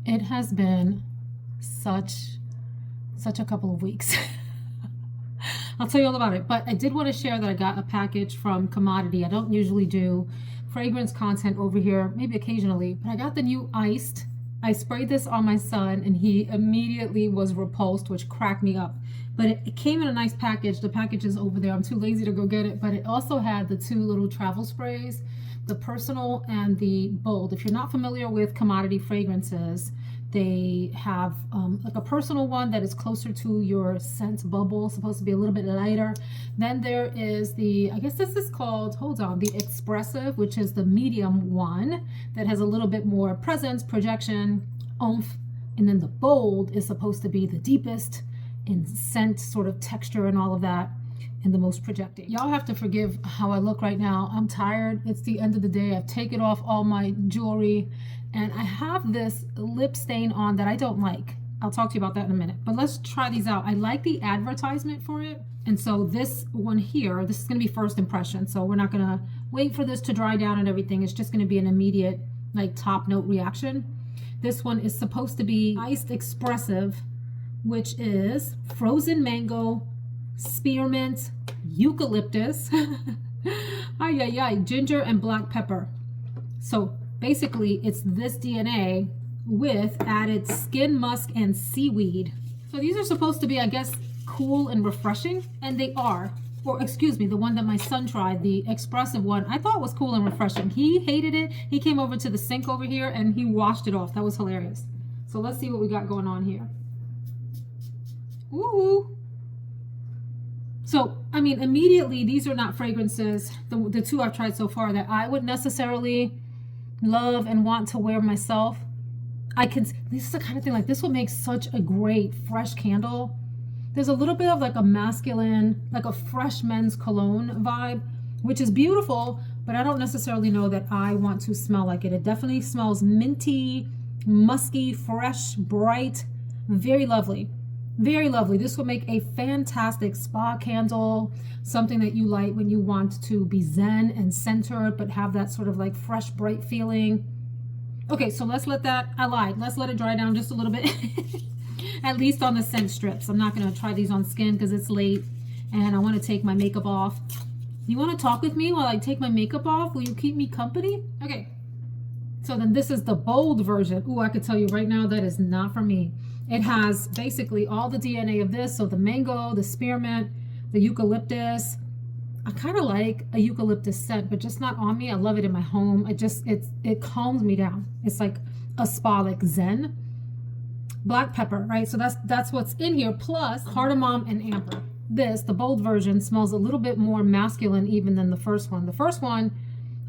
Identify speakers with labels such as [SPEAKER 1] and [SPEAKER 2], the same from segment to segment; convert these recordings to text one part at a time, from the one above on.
[SPEAKER 1] It has been such a couple of weeks. I'll tell you all about it. But I did want to share that I got a package from Commodity. I don't usually do fragrance content over here, maybe occasionally, but I got the new Iced. I sprayed this on my son and he immediately was repulsed, which cracked me up. But it came in a nice package. The package is over there. I'm too lazy to go get it. But it also had the two little travel sprays, the Personal and the Bold. If you're not familiar with Commodity fragrances, they have like a personal one that is closer to your scent bubble, supposed to be a little bit lighter. Then there is the, I guess this is called, hold on, the Expressive, which is the medium one that has a little bit more presence, projection, oomph. And then the Bold is supposed to be the deepest in scent, sort of texture and all of that, and the most projecting. Y'all have to forgive how I look right now. I'm tired. It's the end of the day. I've taken off all my jewelry and I have this lip stain on that I don't like. I'll talk to you about that in a minute, but let's try these out. I like the advertisement for it. And so this one here, this is going to be first impression. So we're not going to wait for this to dry down and everything. It's just going to be an immediate like top note reaction. This one is supposed to be Iced Expressive, which is frozen mango, spearmint, eucalyptus, ginger, and black pepper. So basically, it's this DNA with added skin musk and seaweed. So these are supposed to be, I guess, cool and refreshing, and they are. Or excuse me, the one that my son tried, the Expressive one, I thought was cool and refreshing. He hated it. He came over to the sink over here and he washed it off. That was hilarious. So let's see what we got going on here. Ooh. So, I mean, immediately, these are not fragrances, the two I've tried so far, that I would necessarily love and want to wear myself. This is the kind of thing, like this would make such a great fresh candle. There's a little bit of like a masculine, like a fresh men's cologne vibe, which is beautiful, but I don't necessarily know that I want to smell like it. It definitely smells minty, musky, fresh, bright, very lovely. Very lovely. This would make a fantastic spa candle, something that you light when you want to be zen and centered, but have that sort of like fresh, bright feeling. Okay, so let's let that, I lied. Let's let it dry down just a little bit, at least on the scent strips. I'm not going to try these on skin because it's late and I want to take my makeup off. You want to talk with me while I take my makeup off? Will you keep me company? Okay. So then this is the Bold version. Ooh, I could tell you right now that is not for me. It has basically all the DNA of this. So the mango, the spearmint, the eucalyptus. I kind of like a eucalyptus scent, but just not on me. I love it in my home. It calms me down. It's like a spa, like zen. Black pepper, right? So that's what's in here, plus cardamom and amber. This, the Bold version, smells a little bit more masculine even than the first one. The first one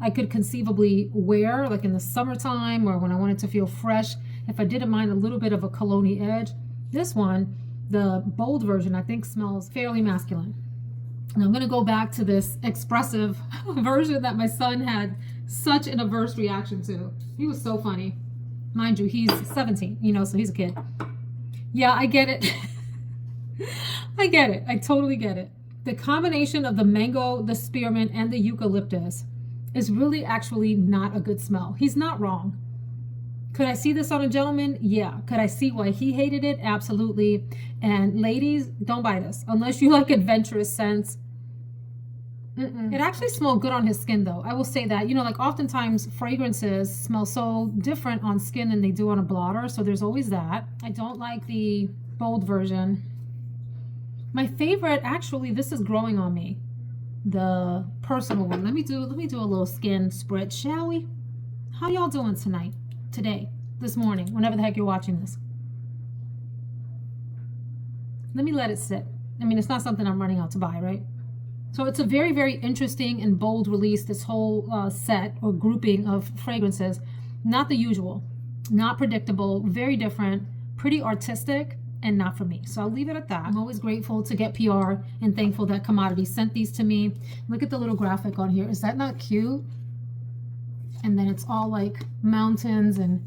[SPEAKER 1] I could conceivably wear like in the summertime or when I wanted to feel fresh, if I didn't mind a little bit of a cologne edge. This one, the Bold version, I think smells fairly masculine. And I'm going to go back to this Expressive version that my son had such an adverse reaction to. He was so funny. Mind you, he's 17, so he's a kid. Yeah, I get it. I get it. I totally get it. The combination of the mango, the spearmint, and the eucalyptus is really actually not a good smell. He's not wrong. Could I see this on a gentleman? Yeah. Could I see why he hated it? Absolutely. And ladies, don't buy this unless you like adventurous scents. It actually smelled good on his skin though. I will say that, like oftentimes fragrances smell so different on skin than they do on a blotter. So there's always that. I don't like the Bold version. My favorite, actually, this is growing on me. The Personal one. Let me do a little skin spritz, shall we? How y'all doing tonight? Today, this morning, whenever the heck you're watching this. Let me let it sit. I mean, it's not something I'm running out to buy, right? So it's a very, very interesting and bold release, this whole set or grouping of fragrances. Not the usual, not predictable, very different, pretty artistic, and not for me. So I'll leave it at that. I'm always grateful to get PR and thankful that Commodity sent these to me. Look at the little graphic on here. Is that not cute? And then it's all like mountains and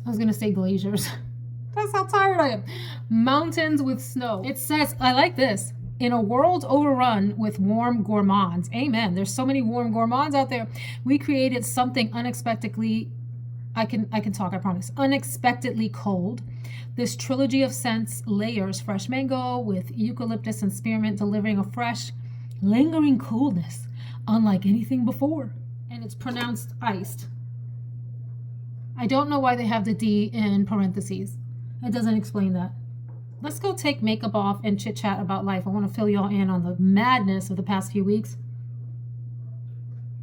[SPEAKER 1] I was gonna say glaciers. That's how tired I am. Mountains with snow. It says, I like this. In a world overrun with warm gourmands. Amen. There's so many warm gourmands out there. We created something unexpectedly I can talk, I promise. Unexpectedly Cold. This trilogy of scents layers fresh mango with eucalyptus and spearmint, delivering a fresh, lingering coolness unlike anything before. And it's pronounced iced. I don't know why they have the D in parentheses. It doesn't explain that. Let's go take makeup off and chit chat about life. I want to fill y'all in on the madness of the past few weeks.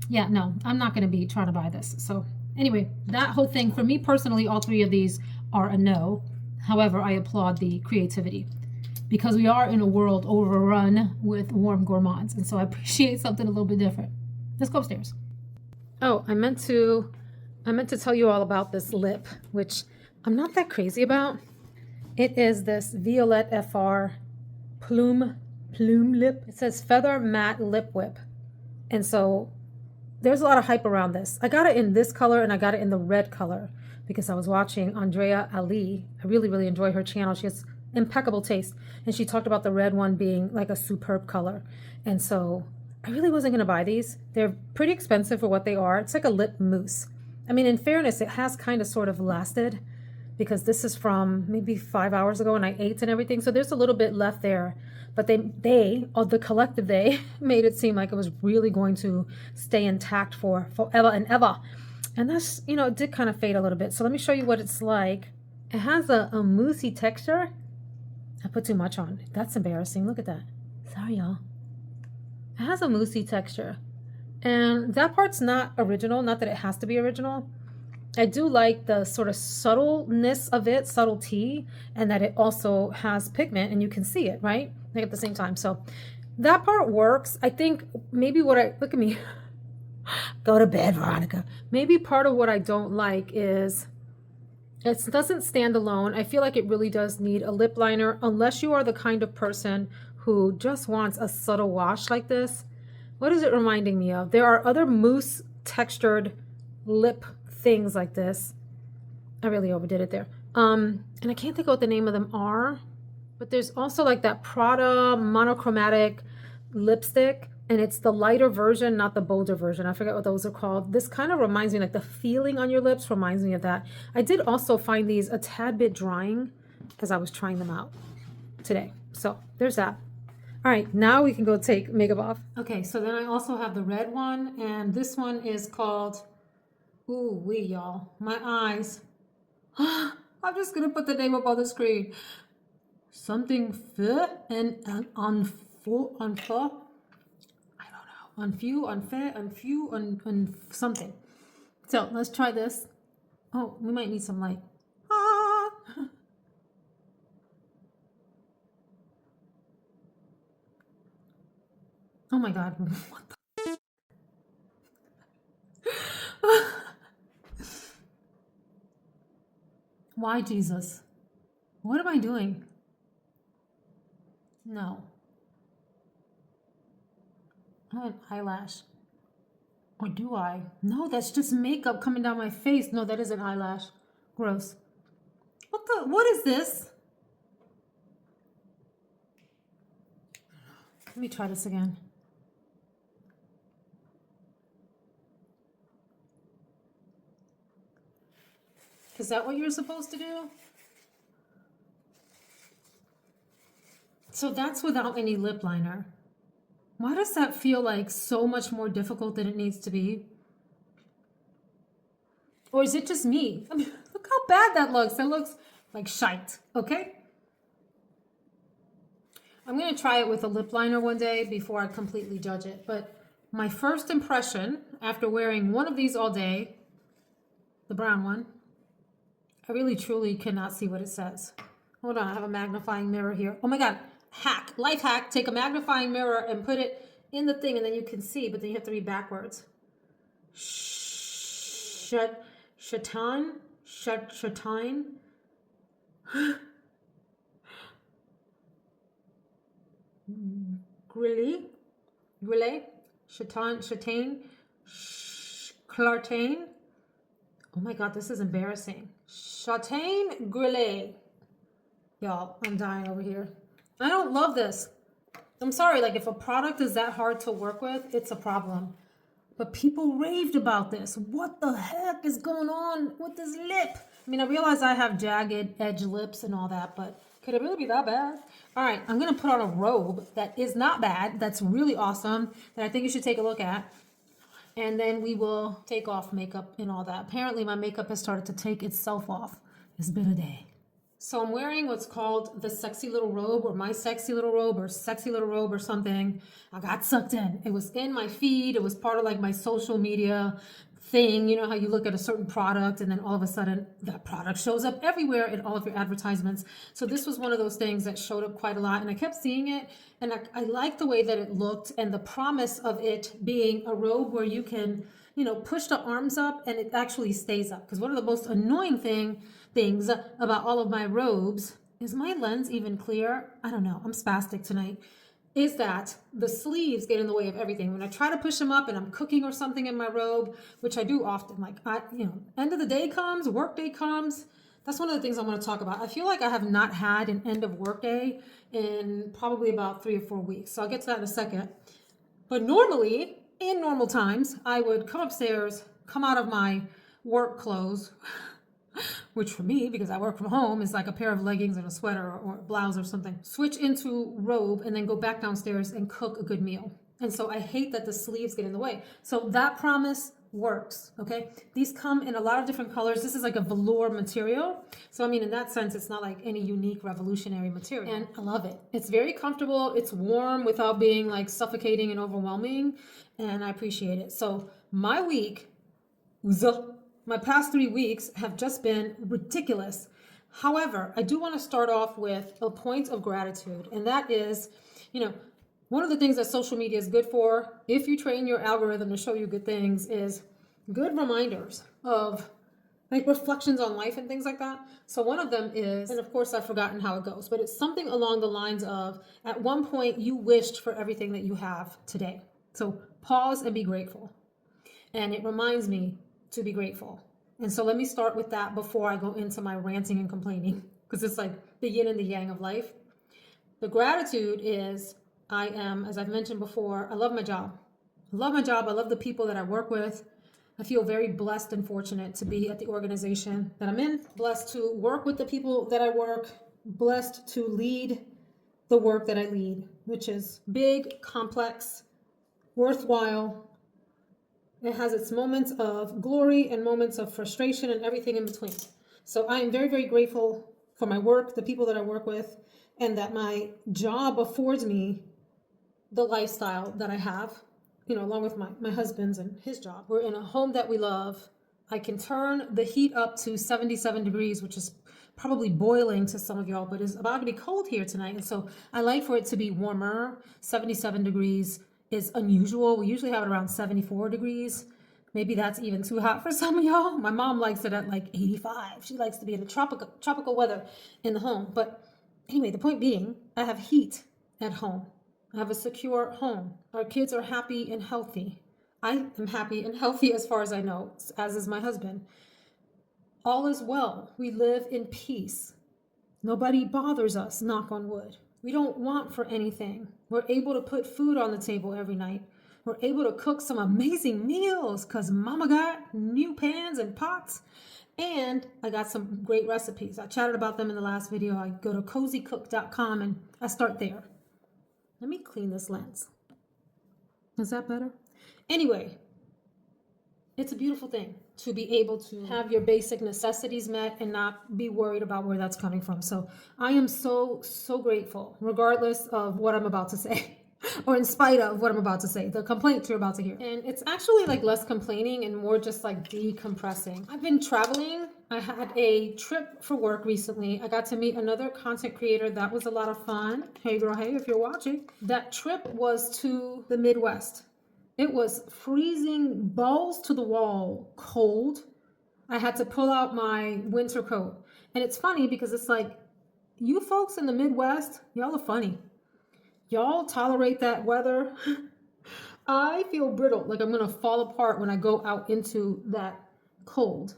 [SPEAKER 1] Yeah, no, I'm not going to be trying to buy this. So anyway, that whole thing, for me personally, all three of these are a no. However, I applaud the creativity because we are in a world overrun with warm gourmands. And so I appreciate something a little bit different. Let's go upstairs. Oh, I meant to tell you all about this lip, which I'm not that crazy about. It is this Violette FR Plume lip. It says Feather Matte Lip Whip. And so there's a lot of hype around this. I got it in this color and I got it in the red color because I was watching Andrea Ali. I really, really enjoy her channel. She has impeccable taste. And she talked about the red one being like a superb color. And so I really wasn't going to buy these. They're pretty expensive for what they are. It's like a lip mousse. I mean, in fairness, it has kind of sort of lasted because this is from maybe 5 hours ago and I ate and everything. So there's a little bit left there. But they, or the collective they, made it seem like it was really going to stay intact for forever and ever. And that's, you know, it did kind of fade a little bit. So let me show you what it's like. It has a moussey texture. I put too much on. That's embarrassing. Look at that. Sorry, y'all. It has a moussey texture. And that part's not original. Not that it has to be original. I do like the sort of subtleness of it, subtlety, and that it also has pigment and you can see it, right? Like at the same time. So that part works. I think maybe look at me. Go to bed, Veronica. Maybe part of what I don't like is it doesn't stand alone. I feel like it really does need a lip liner unless you are the kind of person who just wants a subtle wash like this. What is it reminding me of? There are other mousse textured lip things like this. I really overdid it there. And I can't think of what the name of them are, but there's also like that Prada monochromatic lipstick, and it's the lighter version, not the bolder version. I forget what those are called. This kind of reminds me, like the feeling on your lips reminds me of that. I did also find these a tad bit drying as I was trying them out today. So there's that. All right, now we can go take makeup off. Okay, so then I also have the red one, and this one is called, ooh wee, y'all, my eyes. I'm just gonna put the name up on the screen. Something fe and on full on fe. I don't know. On few, on fe, on few, on something. So let's try this. Oh, we might need some light. Ah. Oh my God. What the? Why, Jesus? What am I doing? No. I have an eyelash. Or do I? No, that's just makeup coming down my face. No, that is an eyelash. Gross. What is this? Let me try this again. Is that what you're supposed to do? So that's without any lip liner. Why does that feel like so much more difficult than it needs to be? Or is it just me? I mean, look how bad that looks. That looks like shite, okay? I'm gonna try it with a lip liner one day before I completely judge it. But my first impression after wearing one of these all day, the brown one, I really truly cannot see what it says. Hold on, I have a magnifying mirror here. Oh my God, hack, life hack. Take a magnifying mirror and put it in the thing and then you can see, but then you have to read backwards. Chataigne. Grillee. Chataigne. Clartain. Oh my God, this is embarrassing. Chataigne Grillee. Y'all, I'm dying over here. I don't love this. I'm sorry, like if a product is that hard to work with, it's a problem. But people raved about this. What the heck is going on with this lip? I mean, I realize I have jagged edge lips and all that, but could it really be that bad? All right, I'm gonna put on a robe that is not bad, that's really awesome, that I think you should take a look at. And then we will take off makeup and all that. Apparently my makeup has started to take itself off. It's been a day. So I'm wearing what's called the sexy little robe, or my sexy little robe, or sexy little robe, or something. I got sucked in. It was in my feed. It was part of like my social media thing. You know how you look at a certain product and then all of a sudden that product shows up everywhere in all of your advertisements. So this was one of those things that showed up quite a lot, and I kept seeing it, and I liked the way that it looked and the promise of it being a robe where you can, you know, push the arms up and it actually stays up. Because one of the most annoying things about all of my robes, is my lens even clear? I don't know, I'm spastic tonight. Is that the sleeves get in the way of everything. When I try to push them up and I'm cooking or something in my robe, which I do often, like end of the day comes, work day comes. That's one of the things I want to talk about. I feel like I have not had an end of work day in probably about 3 or 4 weeks. So I'll get to that in a second. But normally, in normal times, I would come upstairs, come out of my work clothes, which for me, because I work from home, is like a pair of leggings and a sweater or a blouse or something. Switch into robe and then go back downstairs and cook a good meal. And so I hate that the sleeves get in the way. So that promise works, okay? These come in a lot of different colors. This is like a velour material. So I mean, in that sense, it's not like any unique revolutionary material. And I love it. It's very comfortable. It's warm without being like suffocating and overwhelming. And I appreciate it. So my week, my past 3 weeks have just been ridiculous. However, I do want to start off with a point of gratitude. And that is, one of the things that social media is good for, if you train your algorithm to show you good things, is good reminders of like reflections on life and things like that. So one of them is, and of course I've forgotten how it goes, but it's something along the lines of, at one point you wished for everything that you have today. So pause and be grateful. And it reminds me to be grateful. And so let me start with that before I go into my ranting and complaining, because it's like the yin and the yang of life. The gratitude is, I am, as I've mentioned before, I love my job. I love my job. I love the people that I work with. I feel very blessed and fortunate to be at the organization that I'm in, blessed to work with the people that I work, blessed to lead the work that I lead, which is big, complex, worthwhile. It has its moments of glory and moments of frustration and everything in between. So I am very, very grateful for my work, the people that I work with, and that my job affords me the lifestyle that I have, along with my husband's and his job. We're in a home that we love. I can turn the heat up to 77 degrees, which is probably boiling to some of y'all, but it's about to be cold here tonight. And so I like for it to be warmer. 77 degrees is unusual. We usually have it around 74 degrees. Maybe that's even too hot for some of y'all. My mom likes it at like 85. She likes to be in the tropical weather in the home. But anyway, the point being, I have heat at home. I have a secure home. Our kids are happy and healthy. I am happy and healthy as far as I know, as is my husband. All is well. We live in peace. Nobody bothers us, knock on wood. We don't want for anything. We're able to put food on the table every night. We're able to cook some amazing meals because mama got new pans and pots. And I got some great recipes. I chatted about them in the last video. I go to cozycook.com and I start there. Let me clean this lens. Is that better? Anyway, it's a beautiful thing to be able to have your basic necessities met and not be worried about where that's coming from. So I am so, so grateful, regardless of what I'm about to say, or in spite of what I'm about to say, the complaints you're about to hear. And it's actually like less complaining and more just like decompressing. I've been traveling. I had a trip for work recently. I got to meet another content creator. That was a lot of fun. Hey girl, hey, if you're watching. That trip was to the Midwest. It was freezing, balls to the wall, cold. I had to pull out my winter coat. And it's funny because it's like, you folks in the Midwest, y'all are funny. Y'all tolerate that weather. I feel brittle, like I'm gonna fall apart when I go out into that cold.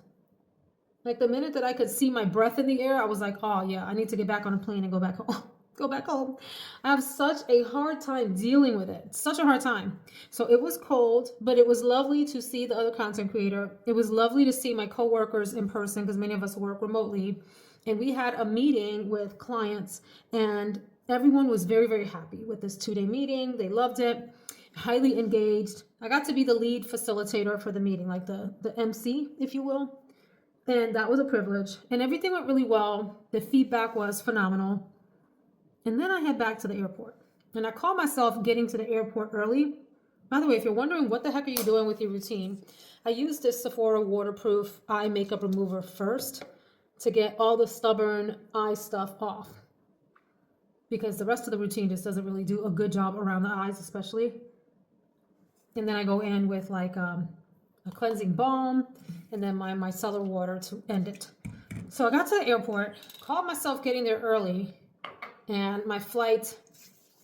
[SPEAKER 1] Like the minute that I could see my breath in the air, I was like, oh yeah, I need to get back on a plane and go back home. go back home. I have such a hard time dealing with it. Such a hard time. So it was cold, but it was lovely to see the other content creator. It was lovely to see my coworkers in person because many of us work remotely. And we had a meeting with clients, and everyone was very, very happy with this 2-day meeting. They loved it, highly engaged. I got to be the lead facilitator for the meeting, like the MC, if you will. And that was a privilege. And everything went really well. The feedback was phenomenal. And then I head back to the airport. And I call myself getting to the airport early. By the way, if you're wondering what the heck are you doing with your routine, I use this Sephora waterproof eye makeup remover first to get all the stubborn eye stuff off. Because the rest of the routine just doesn't really do a good job around the eyes, especially. And then I go in with like a cleansing balm and then my micellar water to end it. So I got to the airport, called myself getting there early, and my flight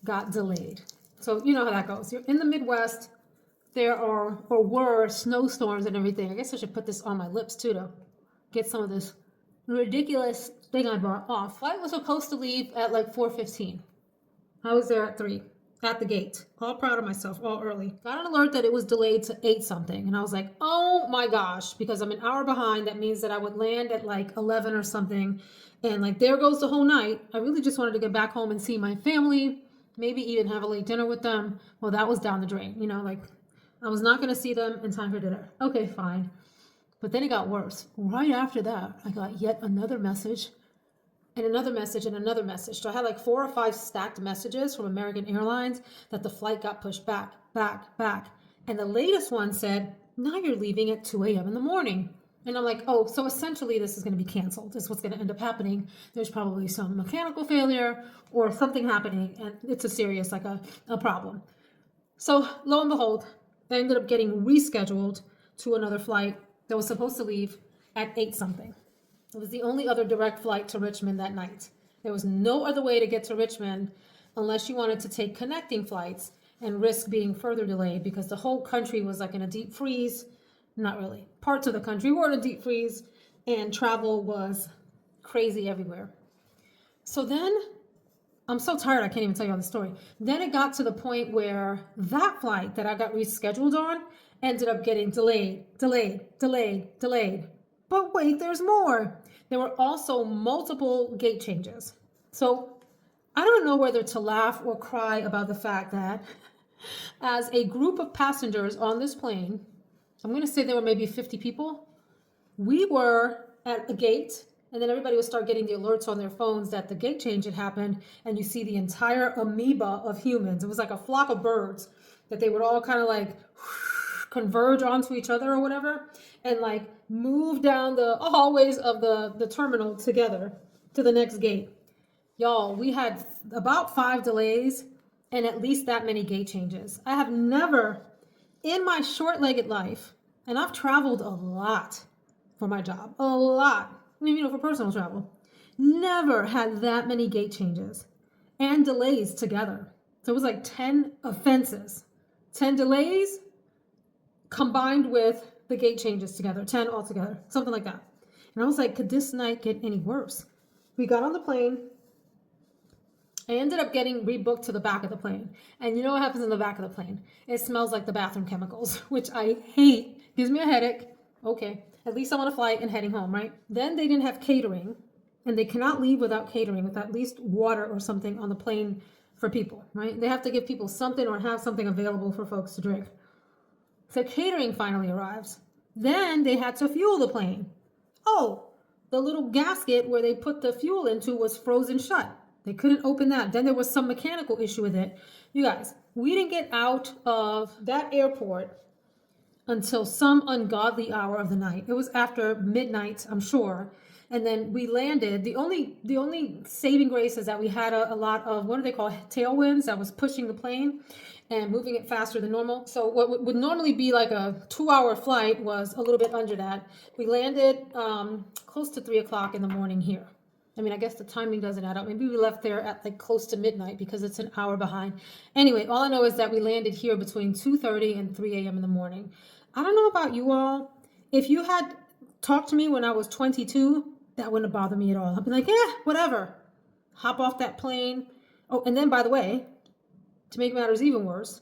[SPEAKER 1] got delayed. So you know how that goes. You're in the Midwest. There are or were snowstorms and everything. I guess I should put this on my lips too to get some of this ridiculous thing I brought off. Flight was supposed to leave at like 4:15. I was there at 3 at the gate. All proud of myself, all early. Got an alert that it was delayed to 8 something. And I was like, oh my gosh, because I'm an hour behind. That means that I would land at like 11 or something. And like, there goes the whole night. I really just wanted to get back home and see my family, maybe even have a late dinner with them. Well, that was down the drain. You know, like I was not going to see them in time for dinner. Okay, fine. But then it got worse. Right after that, I got yet another message and another message and another message. So I had like 4 or 5 stacked messages from American Airlines that the flight got pushed back. And the latest one said, now you're leaving at 2 a.m. in the morning. And I'm like, oh, so essentially this is going to be canceled. This is what's going to end up happening. There's probably some mechanical failure or something happening, and it's a serious, like a problem. So lo and behold, I ended up getting rescheduled to another flight that was supposed to leave at 8 something. It was the only other direct flight to Richmond that night. There was no other way to get to Richmond unless you wanted to take connecting flights and risk being further delayed because the whole country was like in a deep freeze. Not really. Parts of the country were in a deep freeze and travel was crazy everywhere. So then, I'm so tired I can't even tell you all the story. Then it got to the point where that flight that I got rescheduled on ended up getting delayed. But wait, there's more. There were also multiple gate changes. So I don't know whether to laugh or cry about the fact that as a group of passengers on this plane, I'm going to say there were maybe 50 people. We were at a gate, and then everybody would start getting the alerts on their phones that the gate change had happened, and you see the entire amoeba of humans. It was like a flock of birds that they would all kind of like converge onto each other or whatever, and like move down the hallways of the terminal together to the next gate. Y'all, we had about 5 delays and at least that many gate changes. I have never in my short-legged life, and I've traveled a lot for my job, a lot, you know, for personal travel, never had that many gate changes and delays together. So it was like 10 offenses, 10 delays combined with the gate changes together, 10 altogether, something like that. And I was like, could this night get any worse? We got on the plane. I ended up getting rebooked to the back of the plane. And you know what happens in the back of the plane? It smells like the bathroom chemicals, which I hate. Gives me a headache. Okay, at least I'm on a flight and heading home, right? Then they didn't have catering, and they cannot leave without catering, with at least water or something on the plane for people, right? They have to give people something or have something available for folks to drink. So catering finally arrives. Then they had to fuel the plane. Oh, the little gasket where they put the fuel into was frozen shut. They couldn't open that. Then there was some mechanical issue with it. You guys, we didn't get out of that airport until some ungodly hour of the night. It was after midnight, I'm sure. And then we landed. The only saving grace is that we had a lot of, what do they call, tailwinds that was pushing the plane and moving it faster than normal. So what would normally be like a 2-hour flight was a little bit under that. We landed close to 3 o'clock in the morning here. I mean, I guess the timing doesn't add up. Maybe we left there at like close to midnight because it's an hour behind. Anyway, all I know is that we landed here between 2:30 and 3 a.m. in the morning. I don't know about you all. If you had talked to me when I was 22, that wouldn't have bothered me at all. I'd be like, yeah, whatever. Hop off that plane, Oh, and then by the way, to make matters even worse,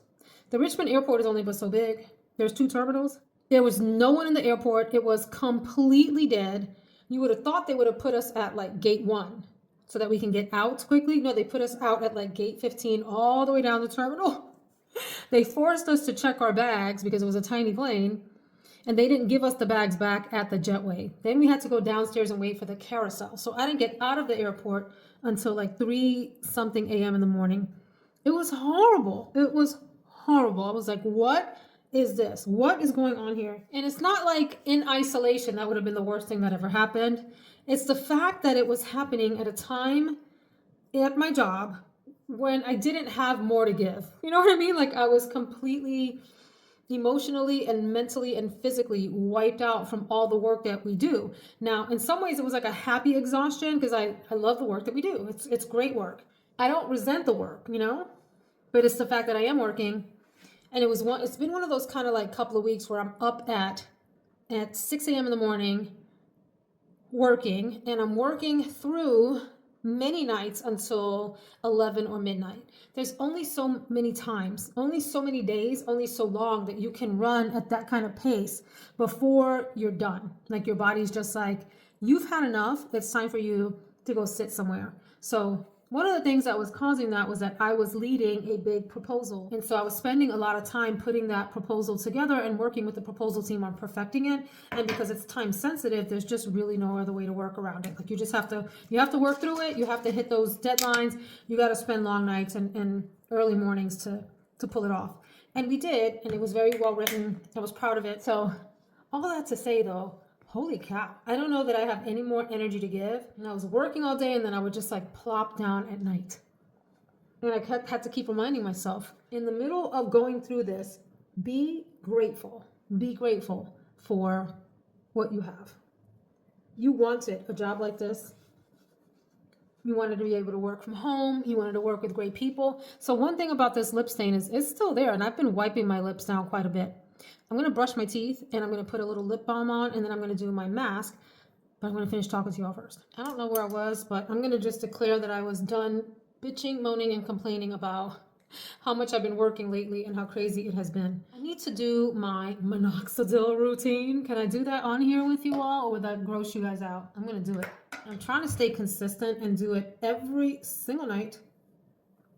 [SPEAKER 1] the Richmond airport is only but so big. There's 2 terminals. There was no one in the airport. It was completely dead. You would have thought they would have put us at like gate 1 so that we can get out quickly. No, they put us out at like gate 15 all the way down the terminal. They forced us to check our bags because it was a tiny plane, and they didn't give us the bags back at the jetway. Then we had to go downstairs and wait for the carousel. So I didn't get out of the airport until like 3 something a.m. in the morning. It was horrible. It was horrible. I was like, what is this? What is going on here? And it's not like in isolation that would have been the worst thing that ever happened. It's the fact that it was happening at a time at my job when I didn't have more to give. You know what I mean? Like I was completely emotionally and mentally and physically wiped out from all the work that we do. Now, in some ways it was like a happy exhaustion because I love the work that we do. It's great work. I don't resent the work, you know, but it's the fact that I am working. And it's been one of those kind of like couple of weeks where I'm up at 6 a.m. in the morning working, and I'm working through many nights until 11 or midnight. There's only so many times, only so many days, only so long that you can run at that kind of pace before you're done. Like your body's just like, you've had enough. It's time for you to go sit somewhere. So one of the things that was causing that was that I was leading a big proposal. And so I was spending a lot of time putting that proposal together and working with the proposal team on perfecting it. And because it's time sensitive, there's just really no other way to work around it. Like you have to work through it. You have to hit those deadlines. You got to spend long nights and early mornings to pull it off. And we did, and it was very well written. I was proud of it. So all that to say though, holy cow, I don't know that I have any more energy to give. And I was working all day, and then I would just like plop down at night. And I had to keep reminding myself, in the middle of going through this, be grateful. Be grateful for what you have. You wanted a job like this. You wanted to be able to work from home. You wanted to work with great people. So one thing about this lip stain is it's still there, and I've been wiping my lips down quite a bit. I'm going to brush my teeth, and I'm going to put a little lip balm on, and then I'm going to do my mask. But I'm going to finish talking to y'all first. I don't know where I was, but I'm going to just declare that I was done bitching, moaning, and complaining about how much I've been working lately and how crazy it has been. I need to do my Minoxidil routine. Can I do that on here with you all, or would that gross you guys out? I'm going to do it. I'm trying to stay consistent and do it every single night.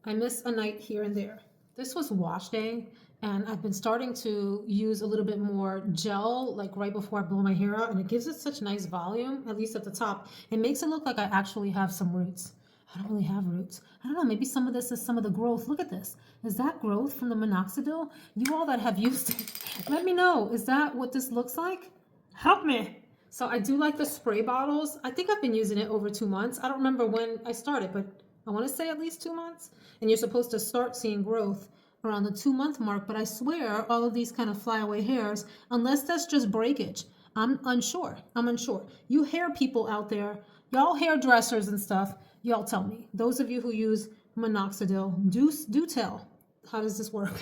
[SPEAKER 1] I miss a night here and there. This was wash day, and I've been starting to use a little bit more gel, like right before I blow my hair out, and it gives it such nice volume, at least at the top. It makes it look like I actually have some roots. I don't really have roots. I don't know, maybe some of this is some of the growth. Look at this. Is that growth from the Minoxidil? You all that have used it, let me know. Is that what this looks like? Help me. So I do like the spray bottles. I think I've been using it over 2 months. I don't remember when I started, but I want to say at least 2 months. And you're supposed to start seeing growth around the 2-month mark, but I swear all of these kind of flyaway hairs, unless that's just breakage, I'm unsure. You hair people out there, y'all hairdressers and stuff, y'all tell me. Those of you who use Minoxidil, do tell. How does this work?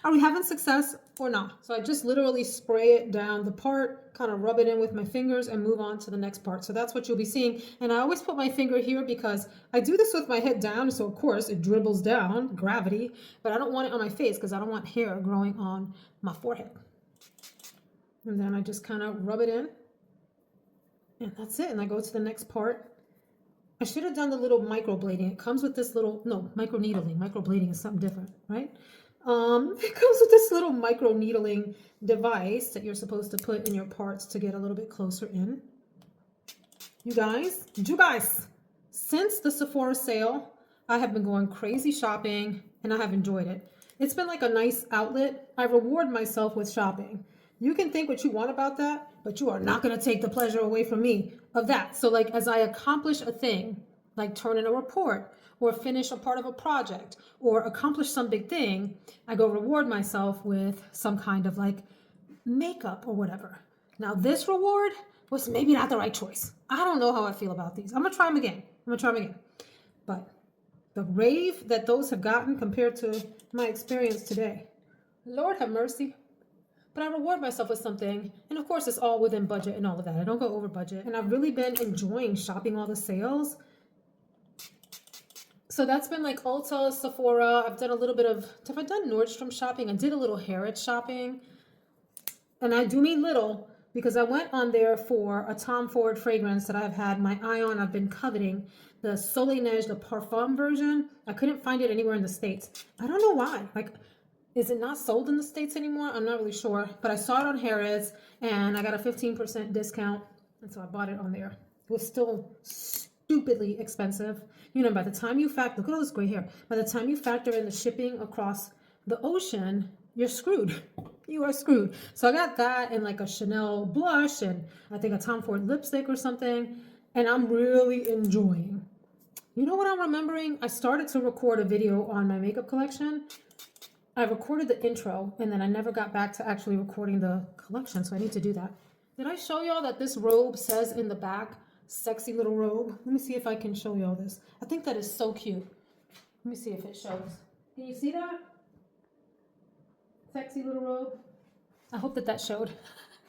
[SPEAKER 1] Are we having success or not? So I just literally spray it down the part, kind of rub it in with my fingers and move on to the next part. So that's what you'll be seeing. And I always put my finger here because I do this with my head down. So of course it dribbles down, gravity, but I don't want it on my face because I don't want hair growing on my forehead. And then I just kind of rub it in, and that's it. And I go to the next part. I should have done the little microblading. It comes with this little, no, microneedling. Microblading is something different, right? It comes with this little micro needling device that you're supposed to put in your parts to get a little bit closer in. You guys, since the Sephora sale, I have been going crazy shopping, and I have enjoyed it. It's been like a nice outlet. I reward myself with shopping. You can think what you want about that, but you are not going to take the pleasure away from me of that. So like as I accomplish a thing, like turn in a report, or finish a part of a project, or accomplish some big thing, I go reward myself with some kind of like makeup or whatever. Now this reward was maybe not the right choice. I don't know how I feel about these. I'm gonna try them again. But the rave that those have gotten compared to my experience today, Lord have mercy. But I reward myself with something, and of course it's all within budget and all of that. I don't go over budget, and I've really been enjoying shopping all the sales. So that's been like Ulta, Sephora. I've done a little bit of, have I done Nordstrom shopping? I did a little Harrods shopping. And I do mean little because I went on there for a Tom Ford fragrance that I've had my eye on. I've been coveting the Soleil Neige, the Parfum version. I couldn't find it anywhere in the States. I don't know why. Like, is it not sold in the States anymore? I'm not really sure. But I saw it on Harrods and I got a 15% discount. And so I bought it on there. It was still stupidly expensive. You know, by the time you factor, look at all this gray hair. By the time you factor in the shipping across the ocean, you're screwed. You are screwed. So I got that and like a Chanel blush and I think a Tom Ford lipstick or something. And I'm really enjoying. You know what I'm remembering? I started to record a video on my makeup collection. I recorded the intro and then I never got back to actually recording the collection. So I need to do that. Did I show y'all that this robe says in the back, sexy little robe? Let me see if I can show y'all this. I think that is so cute. Let me see if it shows. Can you see that? Sexy little robe. I hope that that showed.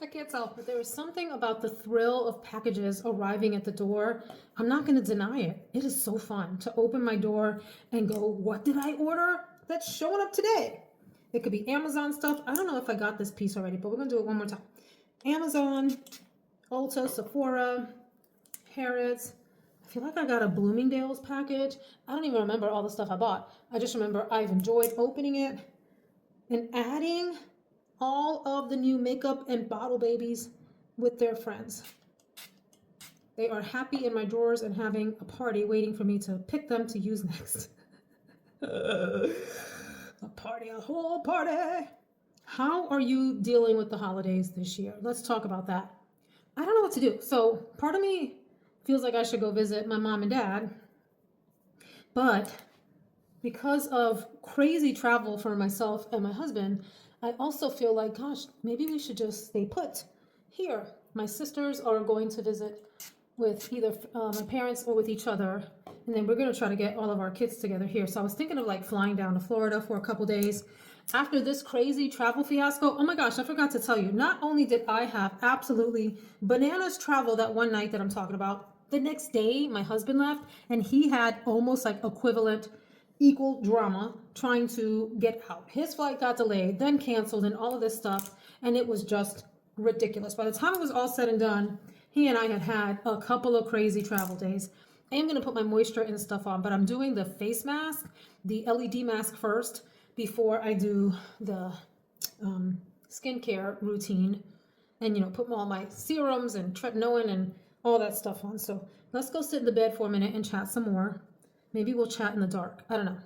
[SPEAKER 1] I can't tell, but there was something about the thrill of packages arriving at the door. I'm not going to deny it. It is so fun to open my door and go, what did I order? That's showing up today. It could be Amazon stuff. I don't know if I got this piece already, but we're going to do it one more time. Amazon, Ulta, Sephora, Harrods. I feel like I got a Bloomingdale's package. I don't even remember all the stuff I bought. I just remember I've enjoyed opening it and adding all of the new makeup and bottle babies with their friends. They are happy in my drawers and having a party waiting for me to pick them to use next. A party, a whole party. How are you dealing with the holidays this year? Let's talk about that. I don't know what to do. So part of me feels like I should go visit my mom and dad, but because of crazy travel for myself and my husband, I also feel like, gosh, maybe we should just stay put here. My sisters are going to visit with either my parents or with each other, and then we're going to try to get all of our kids together here. So I was thinking of like flying down to Florida for a couple days. After this crazy travel fiasco, oh my gosh, I forgot to tell you, not only did I have absolutely bananas travel that one night that I'm talking about, the next day my husband left and he had almost like equivalent equal drama trying to get out. His flight got delayed, then canceled, and all of this stuff, and it was just ridiculous. By the time it was all said and done, he and I had had a couple of crazy travel days. I am going to put my moisture and stuff on, but I'm doing the face mask, the LED mask first, before I do the skincare routine, and put all my serums and tretinoin and all that stuff on. So let's go sit in the bed for a minute and chat some more. Maybe we'll chat in the dark. I don't know.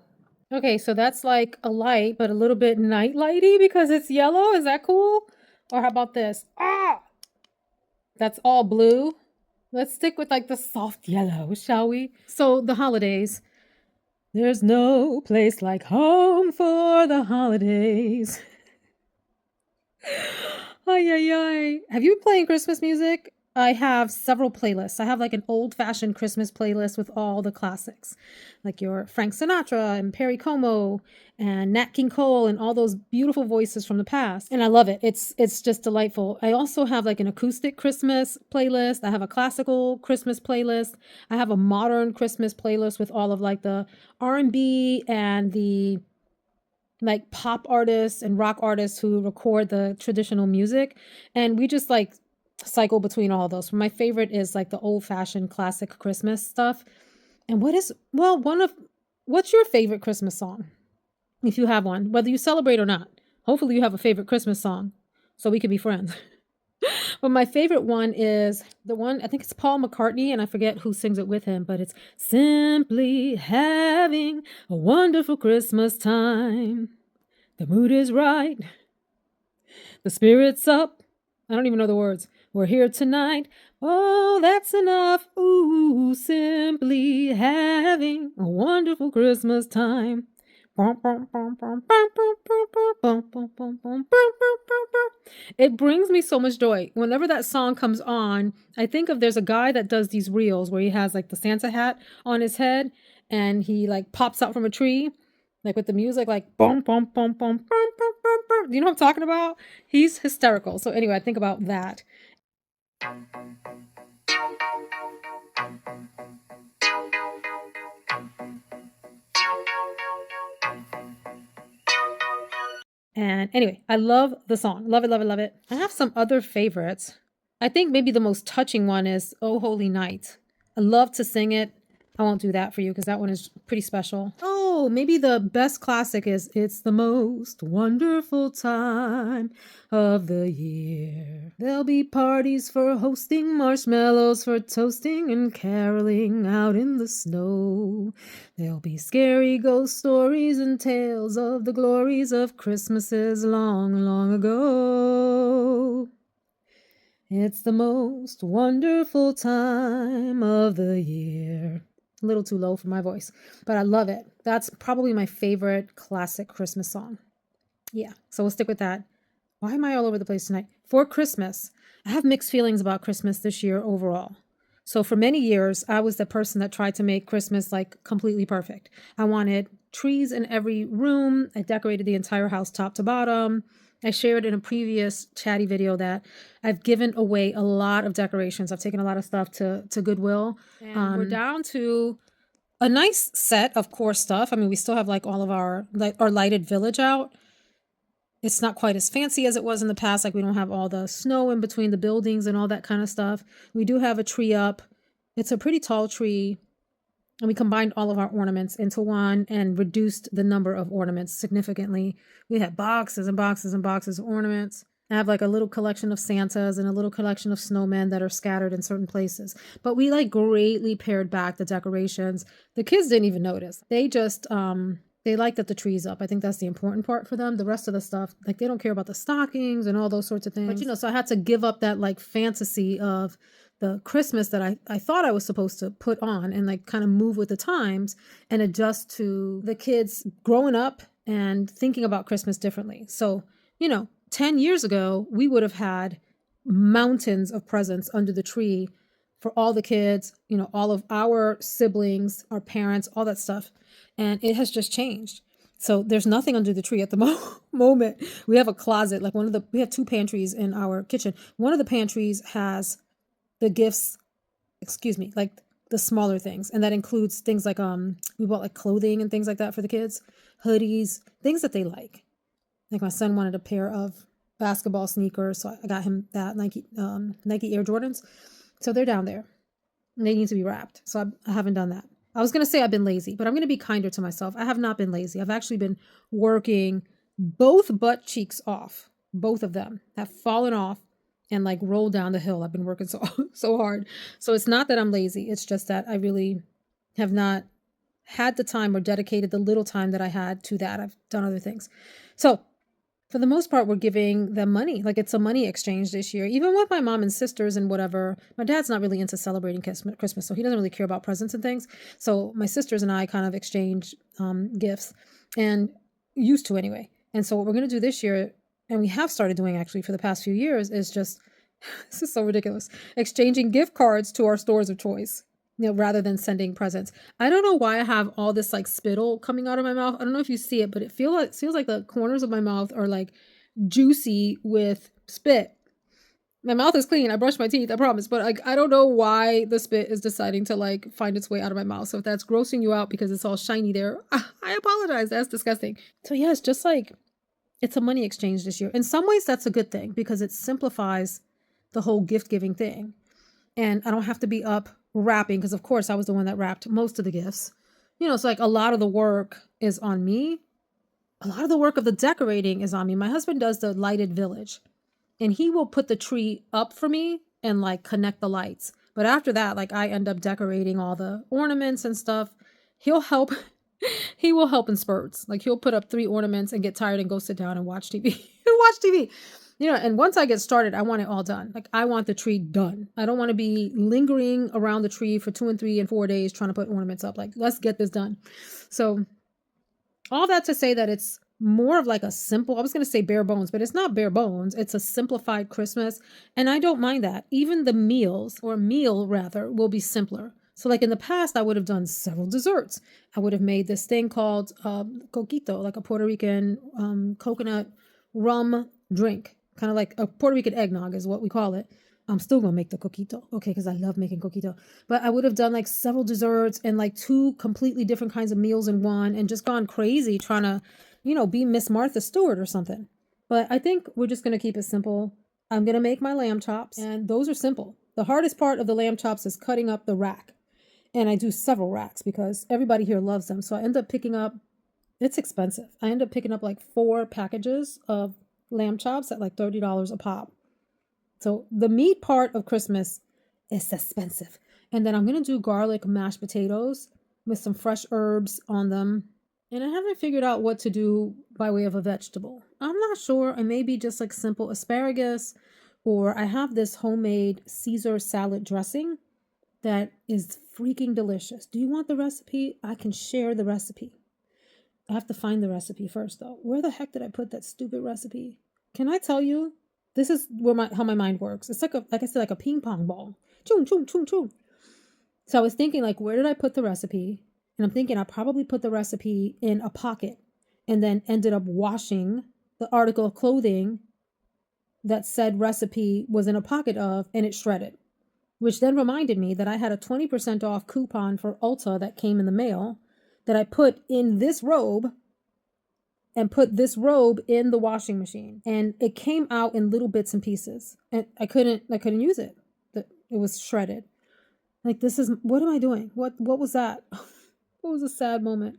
[SPEAKER 1] Okay, so that's like a light, but a little bit night lighty because it's yellow. Is that cool? Or how about this? Ah! That's all blue. Let's stick with like the soft yellow, shall we? So the holidays. There's no place like home for the holidays. Ay, ay, ay. Have you been playing Christmas music? I have several playlists. I have like an old-fashioned Christmas playlist with all the classics, like your Frank Sinatra and Perry Como and Nat King Cole and all those beautiful voices from the past. And I love it. It's just delightful. I also have like an acoustic Christmas playlist. I have a classical Christmas playlist. I have a modern Christmas playlist with all of like the R&B and the like pop artists and rock artists who record the traditional music. And we just like cycle between all those. My favorite is like the old-fashioned classic Christmas stuff. And what's your favorite Christmas song? If you have one, whether you celebrate or not. Hopefully you have a favorite Christmas song so we can be friends. But my favorite one is the one, I think it's Paul McCartney, and I forget who sings it with him, but it's simply having a wonderful Christmas time. The mood is right. The spirit's up. I don't even know the words. We're here tonight. Oh, that's enough. Ooh, simply having a wonderful Christmas time. It brings me so much joy. Whenever that song comes on, I think of there's a guy that does these reels where he has like the Santa hat on his head and he like pops out from a tree, like with the music, like boom, boom, boom, boom, boom, boom, boom, boom. You know what I'm talking about? He's hysterical. So anyway, I think about that. And anyway, I love the song. Love it, love it, love it. I have some other favorites. I think maybe the most touching one is Oh Holy Night. I love to sing it. I won't do that for you because that one is pretty special. Oh, maybe the best classic is It's the Most Wonderful Time of the Year. There'll be parties for hosting, marshmallows for toasting, and caroling out in the snow. There'll be scary ghost stories and tales of the glories of Christmases long, long ago. It's the most wonderful time of the year. A little too low for my voice, but I love it. That's probably my favorite classic Christmas song. Yeah, so we'll stick with that. Why am I all over the place tonight? For Christmas, I have mixed feelings about Christmas this year overall. So for many years, I was the person that tried to make Christmas like completely perfect. I wanted trees in every room. I decorated the entire house top to bottom. I shared in a previous chatty video that I've given away a lot of decorations. I've taken a lot of stuff to Goodwill. And we're down to a nice set of core stuff. I mean, we still have like all of our lighted village out. It's not quite as fancy as it was in the past. Like we don't have all the snow in between the buildings and all that kind of stuff. We do have a tree up. It's a pretty tall tree. And we combined all of our ornaments into one and reduced the number of ornaments significantly. We had boxes and boxes and boxes of ornaments. I have like a little collection of Santas and a little collection of snowmen that are scattered in certain places. But we like greatly pared back the decorations. The kids didn't even notice. They just, they like that the tree's up. I think that's the important part for them. The rest of the stuff, like they don't care about the stockings and all those sorts of things. But you know, so I had to give up that like fantasy of the Christmas that I thought I was supposed to put on and like kind of move with the times and adjust to the kids growing up and thinking about Christmas differently. So, you know, 10 years ago, we would have had mountains of presents under the tree for all the kids, you know, all of our siblings, our parents, all that stuff. And it has just changed. So there's nothing under the tree at the moment. We have a closet, like we have two pantries in our kitchen. One of the pantries has the gifts, like the smaller things. And that includes things like, we bought like clothing and things like that for the kids, hoodies, things that they like. Like my son wanted a pair of basketball sneakers. So I got him that Nike Air Jordans. So they're down there and they need to be wrapped. So I haven't done that. I was going to say I've been lazy, but I'm going to be kinder to myself. I have not been lazy. I've actually been working both butt cheeks off. Both of them have fallen off and like roll down the hill. I've been working so hard. So it's not that I'm lazy. It's just that I really have not had the time or dedicated the little time that I had to that. I've done other things. So for the most part, we're giving them money. Like it's a money exchange this year, even with my mom and sisters and whatever. My dad's not really into celebrating Christmas, so he doesn't really care about presents and things. So my sisters and I kind of exchange gifts and used to anyway. And so what we're going to do this year, and we have started doing actually for the past few years, is just, this is so ridiculous, exchanging gift cards to our stores of choice, you know, rather than sending presents. I don't know why I have all this like spittle coming out of my mouth. I don't know if you see it, but it feels like the corners of my mouth are like juicy with spit. My mouth is clean. I brushed my teeth, I promise. But like, I don't know why the spit is deciding to like find its way out of my mouth. So if that's grossing you out because it's all shiny there, I apologize. That's disgusting. So yeah, it's just like, it's a money exchange this year. In some ways, that's a good thing because it simplifies the whole gift giving thing. And I don't have to be up wrapping because, of course, I was the one that wrapped most of the gifts. You know, it's like a lot of the work is on me. A lot of the work of the decorating is on me. My husband does the lighted village and he will put the tree up for me and like connect the lights. But after that, like I end up decorating all the ornaments and stuff. He'll help. He will help in spurts. Like he'll put up 3 ornaments and get tired and go sit down and watch TV. Watch TV. You know, and once I get started, I want it all done. Like I want the tree done. I don't want to be lingering around the tree for 2 and 3 and 4 days trying to put ornaments up. Like, let's get this done. So all that to say that it's more of like a simple, I was going to say bare bones, but it's not bare bones. It's a simplified Christmas. And I don't mind that. Even the meals, or meal rather, will be simpler. So like in the past, I would have done several desserts. I would have made this thing called coquito, like a Puerto Rican coconut rum drink. Kind of like a Puerto Rican eggnog is what we call it. I'm still going to make the coquito, okay, because I love making coquito. But I would have done like several desserts and like 2 completely different kinds of meals in one and just gone crazy trying to be Miss Martha Stewart or something. But I think we're just going to keep it simple. I'm going to make my lamb chops, and those are simple. The hardest part of the lamb chops is cutting up the rack. And I do several racks because everybody here loves them. So I end up picking up, it's expensive. I end up picking up like 4 packages of lamb chops at like $30 a pop. So the meat part of Christmas is expensive. And then I'm going to do garlic mashed potatoes with some fresh herbs on them. And I haven't figured out what to do by way of a vegetable. I'm not sure. I may be just like simple asparagus, or I have this homemade Caesar salad dressing that is freaking delicious. Do you want the recipe? I can share the recipe. I have to find the recipe first though. Where the heck did I put that stupid recipe? Can I tell you? This is where how my mind works. It's like I said, like a ping pong ball. Choom, choom, choom, choom. So I was thinking, like, where did I put the recipe? And I'm thinking I probably put the recipe in a pocket and then ended up washing the article of clothing that said recipe was in a pocket of, and it shredded. Which then reminded me that I had a 20% off coupon for Ulta that came in the mail that I put in this robe and put this robe in the washing machine. And it came out in little bits and pieces. And I couldn't use it. It was shredded. Like, what am I doing? What was that? What was a sad moment?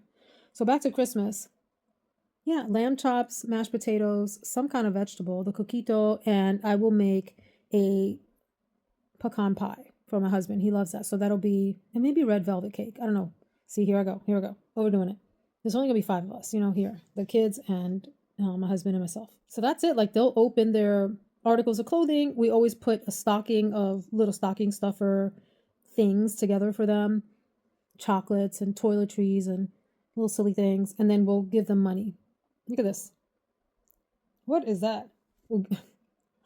[SPEAKER 1] So back to Christmas. Yeah, lamb chops, mashed potatoes, some kind of vegetable, the coquito, and I will make a pecan pie for my husband. He loves that. So that'll be, and maybe red velvet cake. I don't know. See, here I go. Overdoing it. There's only going to be 5 of us, here. The kids and my husband and myself. So that's it. Like, they'll open their articles of clothing. We always put a stocking of little stocking stuffer things together for them. Chocolates and toiletries and little silly things. And then we'll give them money. Look at this. What is that?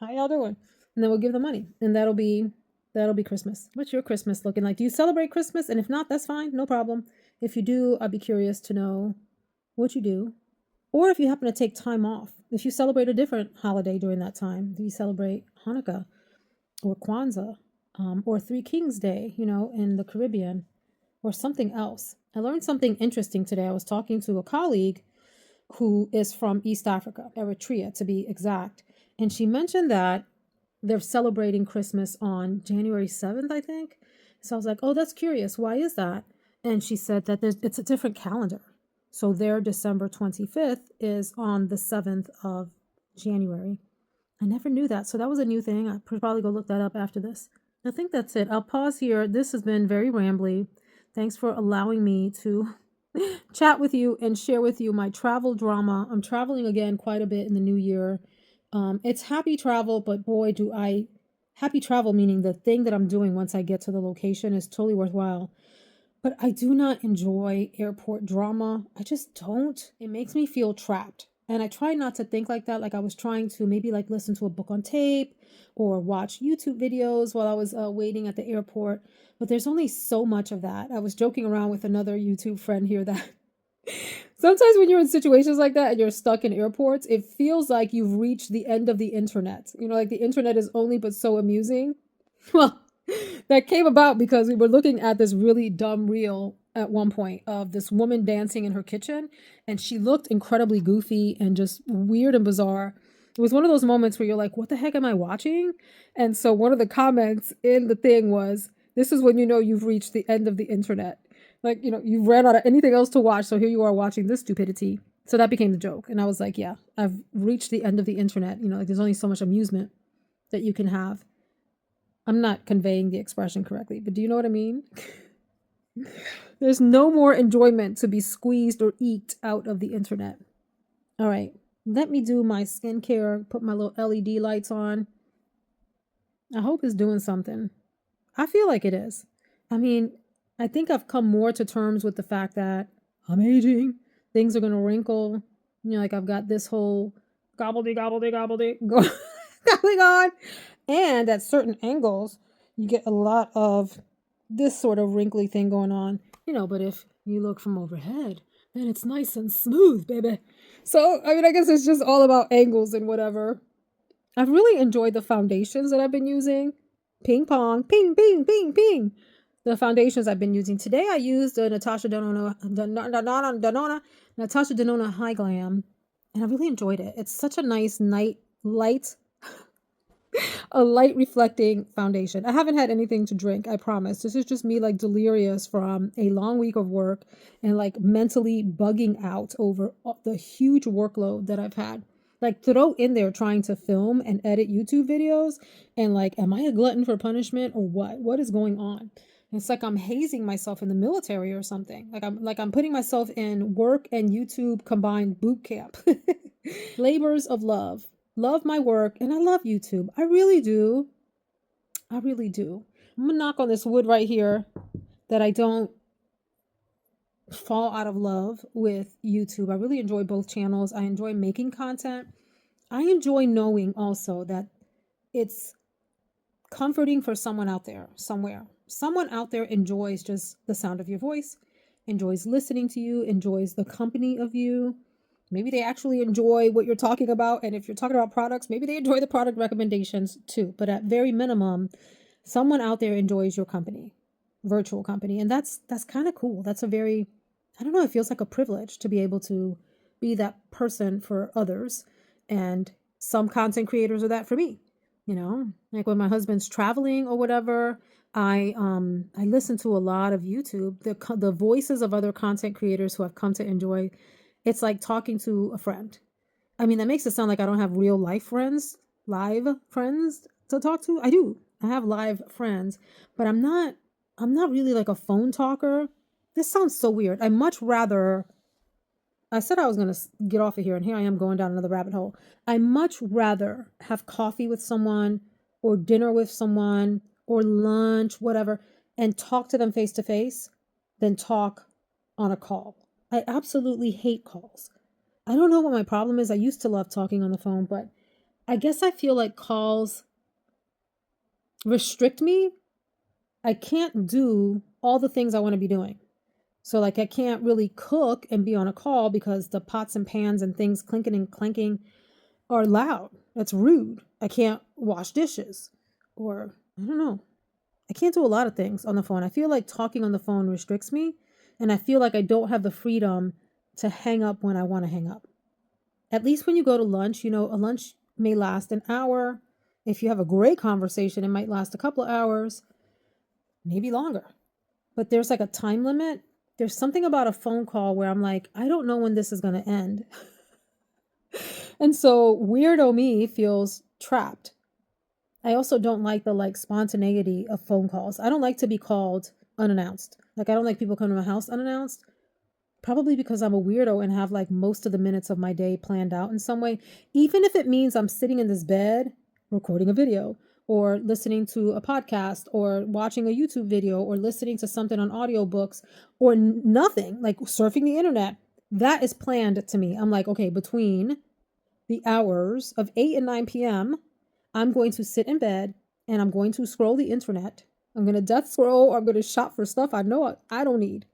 [SPEAKER 1] How y'all doing? And then we'll give them money. And that'll be Christmas. What's your Christmas looking like? Do you celebrate Christmas? And if not, that's fine. No problem. If you do, I'd be curious to know what you do. Or if you happen to take time off. If you celebrate a different holiday during that time. Do you celebrate Hanukkah or Kwanzaa or Three Kings Day, in the Caribbean, or something else? I learned something interesting today. I was talking to a colleague who is from East Africa, Eritrea to be exact. And she mentioned that they're celebrating Christmas on January 7th, I think. So I was like, oh, that's curious. Why is that? And she said that it's a different calendar. So their December 25th is on the 7th of January. I never knew that. So that was a new thing. I could probably go look that up after this. I think that's it. I'll pause here. This has been very rambly. Thanks for allowing me to chat with you and share with you my travel drama. I'm traveling again quite a bit in the new year. It's happy travel, but boy, happy travel, meaning the thing that I'm doing once I get to the location is totally worthwhile. But I do not enjoy airport drama. I just don't. It makes me feel trapped. And I try not to think like that. Like I was trying to maybe like listen to a book on tape or watch YouTube videos while I was waiting at the airport. But there's only so much of that. I was joking around with another YouTube friend here that sometimes when you're in situations like that and you're stuck in airports, it feels like you've reached the end of the internet. Like the internet is only but so amusing. Well, that came about because we were looking at this really dumb reel at one point of this woman dancing in her kitchen, and she looked incredibly goofy and just weird and bizarre. It was one of those moments where you're like, what the heck am I watching? And so one of the comments in the thing was, this is when you know you've reached the end of the internet. Like, you've ran out of anything else to watch, so here you are watching this stupidity. So that became the joke. And I was like, yeah, I've reached the end of the internet. Like there's only so much amusement that you can have. I'm not conveying the expression correctly, but do you know what I mean? There's no more enjoyment to be squeezed or eked out of the internet. All right, let me do my skincare, put my little LED lights on. I hope it's doing something. I feel like it is. I mean, I think I've come more to terms with the fact that I'm aging. Things are going to wrinkle. Like I've got this whole gobbledy going on. And at certain angles, you get a lot of this sort of wrinkly thing going on. But if you look from overhead, then it's nice and smooth, baby. So, I guess it's just all about angles and whatever. I've really enjoyed the foundations that I've been using. Ping pong, ping, ping, ping, ping. the foundations I've been using. Today I used the Natasha Denona High Glam, and I really enjoyed it. It's such a nice light a light reflecting foundation. I haven't had anything to drink, I promise. This is just me like delirious from a long week of work and like mentally bugging out over the huge workload that I've had. Like throw in there trying to film and edit YouTube videos and like, am I a glutton for punishment or what? What is going on? It's like I'm hazing myself in the military or something. I'm putting myself in work and YouTube combined boot camp. Labors of love. Love my work and I love YouTube. I really do. I really do. I'm gonna knock on this wood right here that I don't fall out of love with YouTube. I really enjoy both channels. I enjoy making content. I enjoy knowing also that it's comforting for someone out there somewhere. Someone out there enjoys just the sound of your voice, enjoys listening to you, enjoys the company of you. Maybe they actually enjoy what you're talking about. And if you're talking about products, maybe they enjoy the product recommendations too. But at very minimum, someone out there enjoys your company, virtual company. And that's kind of cool. That's a very, I don't know, it feels like a privilege to be able to be that person for others. And some content creators are that for me. You know, like when my husband's traveling or whatever, I listen to a lot of YouTube, the voices of other content creators who have come to enjoy. It's like talking to a friend. I mean, that makes it sound like I don't have real life friends, live friends to talk to. I do. I have live friends, but I'm not really like a phone talker. This sounds so weird. I said I was going to get off of here and here I am going down another rabbit hole. I much rather have coffee with someone or dinner with someone or lunch, whatever, and talk to them face to face than talk on a call. I absolutely hate calls. I don't know what my problem is. I used to love talking on the phone, but I guess I feel like calls restrict me. I can't do all the things I want to be doing. So like I can't really cook and be on a call because the pots and pans and things clinking and clanking are loud. That's rude. I can't wash dishes or I don't know. I can't do a lot of things on the phone. I feel like talking on the phone restricts me and I feel like I don't have the freedom to hang up when I want to hang up. At least when you go to lunch, you know, a lunch may last an hour. If you have a great conversation, it might last a couple of hours, maybe longer. But there's like a time limit. There's something about a phone call where I'm like, I don't know when this is going to end. And so weirdo me feels trapped. I also don't like the like spontaneity of phone calls. I don't like to be called unannounced. Like I don't like people coming to my house unannounced. Probably because I'm a weirdo and have like most of the minutes of my day planned out in some way. Even if it means I'm sitting in this bed recording a video or listening to a podcast or watching a YouTube video or listening to something on audiobooks or nothing, like surfing the internet, that is planned to me. I'm like, okay, between the hours of 8 and 9 p.m., I'm going to sit in bed and I'm going to scroll the internet. I'm going to death scroll or I'm going to shop for stuff I know I don't need.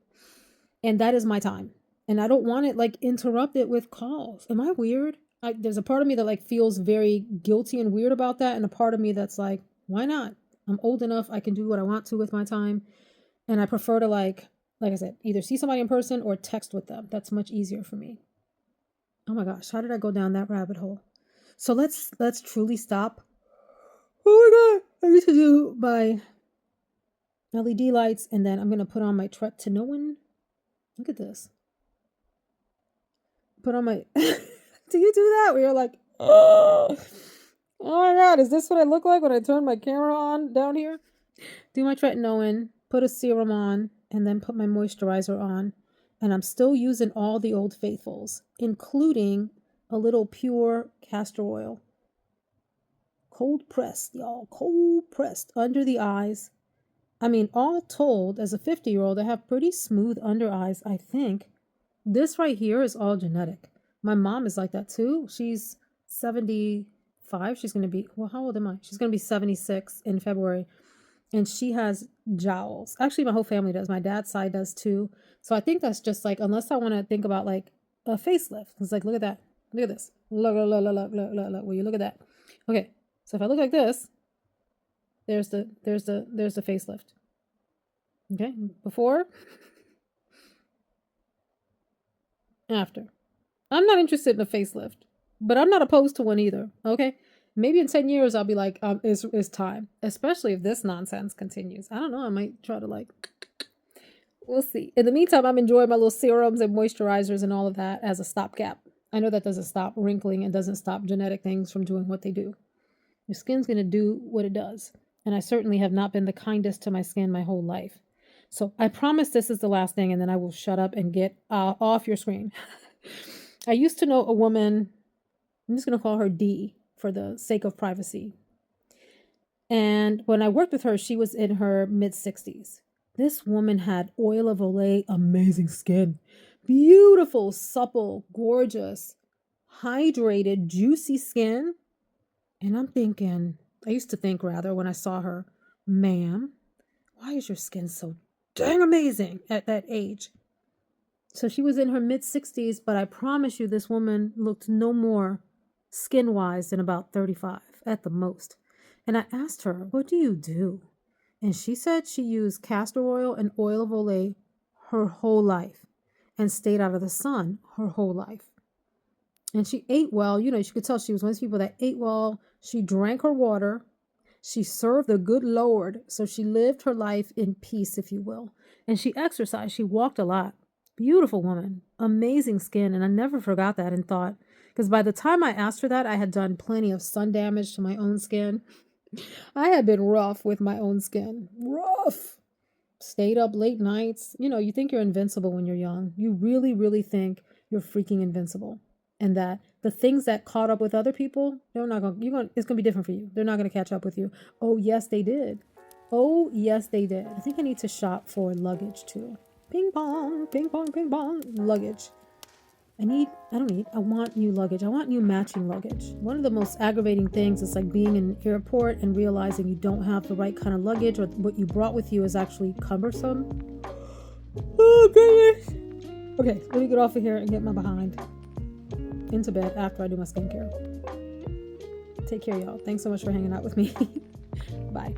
[SPEAKER 1] And that is my time. And I don't want it like interrupted with calls. Am I weird? There's a part of me that like feels very guilty and weird about that. And a part of me that's like, why not? I'm old enough. I can do what I want to with my time. And I prefer to like I said, either see somebody in person or text with them. That's much easier for me. Oh my gosh, how did I go down that rabbit hole? So let's truly stop. Oh my God. I need to do my LED lights and then I'm going to put on my Tret to No One. Look at this. Put on my... Do you do that? Where you're like, oh my God, is this what I look like when I turn my camera on down here? Do my tretinoin, put a serum on, and then put my moisturizer on. And I'm still using all the Old Faithfuls, including a little pure castor oil. Cold pressed, y'all. Cold pressed under the eyes. I mean, all told, as a 50-year-old, I have pretty smooth under eyes, I think. This right here is all genetic. My mom is like that too. She's 75. She's going to be, well, how old am I? She's going to be 76 in February. And she has jowls. Actually, my whole family does. My dad's side does too. So I think that's just like, unless I want to think about like a facelift. It's like, look at that. Look at this. Look. Will you look at that? Okay. So if I look like this, there's the facelift. Okay, before, after. I'm not interested in a facelift, but I'm not opposed to one either. Okay, maybe in 10 years I'll be like, it's time. Especially if this nonsense continues. I don't know. I might try to like. We'll see. In the meantime, I'm enjoying my little serums and moisturizers and all of that as a stopgap. I know that doesn't stop wrinkling and doesn't stop genetic things from doing what they do. Your skin's going to do what it does. And I certainly have not been the kindest to my skin my whole life. So I promise this is the last thing, and then I will shut up and get off your screen. I used to know a woman, I'm just going to call her D for the sake of privacy. And when I worked with her, she was in her mid 60s. This woman had oil of Olay, amazing skin, beautiful, supple, gorgeous, hydrated, juicy skin. And I used to think rather when I saw her, ma'am, why is your skin so dang amazing at that age? So she was in her mid 60s, but I promise you this woman looked no more skin-wise than about 35 at the most. And I asked her, what do you do? And she said she used castor oil and oil of Olay her whole life and stayed out of the sun her whole life. And she ate well. You could tell she was one of those people that ate well. She drank her water. She served the good Lord. So she lived her life in peace, if you will. And she exercised. She walked a lot. Beautiful woman. Amazing skin. And I never forgot that and thought, because by the time I asked her that, I had done plenty of sun damage to my own skin. I had been rough with my own skin. Rough. Stayed up late nights. You think you're invincible when you're young. You really, really think you're freaking invincible. And that the things that caught up with other people, it's gonna be different for you. They're not gonna catch up with you. Oh yes, they did. Oh yes, they did. I think I need to shop for luggage too. Ping pong, ping pong, ping pong. Luggage. I want new luggage. I want new matching luggage. One of the most aggravating things is like being in an airport and realizing you don't have the right kind of luggage, or what you brought with you is actually cumbersome. Oh goodness. Okay, let me get off of here and get my behind into bed after I do my skincare. Take care, y'all. Thanks so much for hanging out with me. Bye.